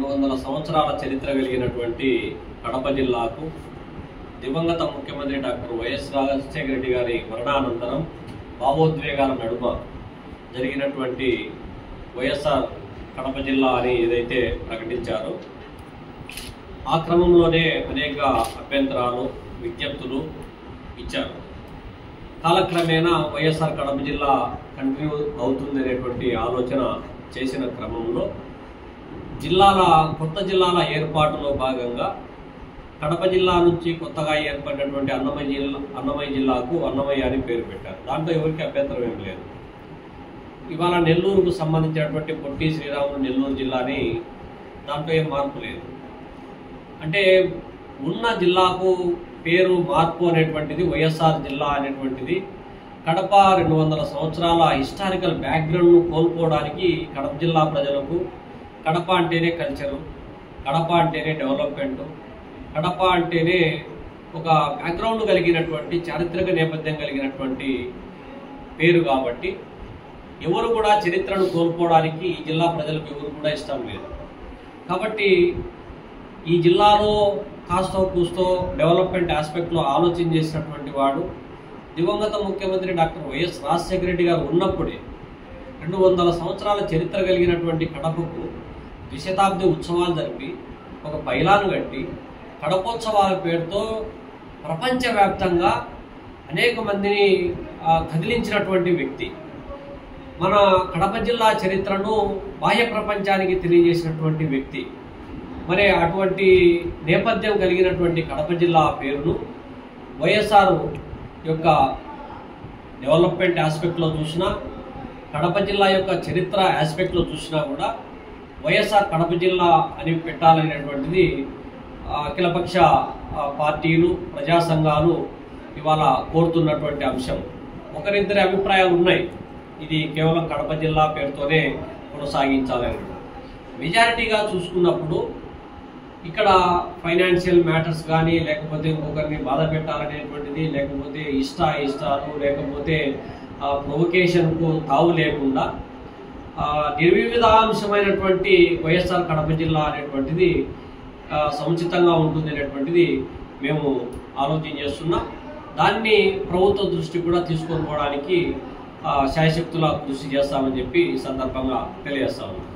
200 సంవత్సరాల చరిత్ర కలిగినటువంటి కడప జిల్లాకు దివంగత ముఖ్యమంత్రి డాక్టర్ వైఎస్ రాజశేఖర రెడ్డి గారి మరణానంతరం భావోద్వేగాల నడుమ జరిగినటువంటి వైఎస్ఆర్ కడప జిల్లా అని ఏదైతే ప్రకటించారో ఆ క్రమంలోనే అనేక అభ్యంతరాలు విజ్ఞప్తులు ఇచ్చారు. కాలక్రమేణా వైఎస్ఆర్ కడప జిల్లా కంటిన్యూ అవుతుందనేటువంటి ఆలోచన చేసిన క్రమంలో కొత్త జిల్లాల ఏర్పాటులో భాగంగా కడప జిల్లా నుంచి కొత్తగా ఏర్పడినటువంటి అన్నమయ్య జిల్లాకు అన్నమయ్య అని పేరు పెట్టారు. దాంట్లో ఎవరికి అభ్యంతరం ఏం లేదు. ఇవాళ నెల్లూరుకు సంబంధించినటువంటి పొట్టి శ్రీరాములు నెల్లూరు జిల్లాని దాంట్లో ఏం మార్పు లేదు. అంటే ఉన్న జిల్లాకు పేరు మార్పు అనేటువంటిది వైఎస్ఆర్ జిల్లా అనేటువంటిది కడప 200 సంవత్సరాల హిస్టారికల్ బ్యాక్గ్రౌండ్ను కోల్పోవడానికి కడప జిల్లా ప్రజలకు కడప అంటేనే కల్చరు, కడప అంటేనే డెవలప్మెంట్, కడప అంటేనే ఒక బ్యాక్గ్రౌండ్ కలిగినటువంటి చారిత్రక నేపథ్యం కలిగినటువంటి పేరు. కాబట్టి ఎవరు కూడా చరిత్రను కోల్పోవడానికి ఈ జిల్లా ప్రజలకు ఎవరు కూడా ఇష్టం లేదు. కాబట్టి ఈ జిల్లాలో కాస్తో కూస్తో డెవలప్మెంట్ ఆస్పెక్ట్లో ఆలోచన చేసినటువంటి వాడు దివంగత ముఖ్యమంత్రి డాక్టర్ వైఎస్ రాజశేఖర రెడ్డి గారు ఉన్నప్పుడే 200 సంవత్సరాల చరిత్ర కలిగినటువంటి కడపకు ద్విశతాబ్ది ఉత్సవాలు జరిపి ఒక పైలాను కట్టి కడపోత్సవాల పేరుతో ప్రపంచవ్యాప్తంగా అనేక మందిని కదిలించినటువంటి వ్యక్తి. మన కడప జిల్లా చరిత్రను బాహ్య ప్రపంచానికి తెలియజేసినటువంటి వ్యక్తి. మరి అటువంటి నేపథ్యం కలిగినటువంటి కడప జిల్లా పేరును వైఎస్ఆర్ యొక్క డెవలప్మెంట్ ఆస్పెక్ట్లో చూసినా, కడప జిల్లా యొక్క చరిత్ర ఆస్పెక్ట్లో చూసినా కూడా వైఎస్ఆర్ కడప జిల్లా అని పెట్టాలనేటువంటిది అఖిలపక్ష పార్టీలు, ప్రజా సంఘాలు ఇవాళ కోరుతున్నటువంటి అంశం. ఒకరిద్దరి అభిప్రాయాలు ఉన్నాయి, ఇది కేవలం కడప జిల్లా పేరుతోనే కొనసాగించాలని. మెజారిటీగా చూసుకున్నప్పుడు ఇక్కడ ఫైనాన్షియల్ మ్యాటర్స్ కానీ, లేకపోతే ఇంకొకరిని బాధ పెట్టాలనేటువంటిది, లేకపోతే ఇష్టాలు, లేకపోతే ప్రొవొకేషన్కు తావు లేకుండా నిర్వివిధాంశమైనటువంటి వైఎస్ఆర్ కడప జిల్లా అనేటువంటిది సముచితంగా ఉంటుంది అనేటువంటిది మేము ఆలోచన చేస్తున్నాం. దాన్ని ప్రభుత్వ దృష్టి కూడా తీసుకొని పోవడానికి శాయశక్తులా కృషి చేస్తామని చెప్పి ఈ సందర్భంగా తెలియజేస్తా ఉన్నాం.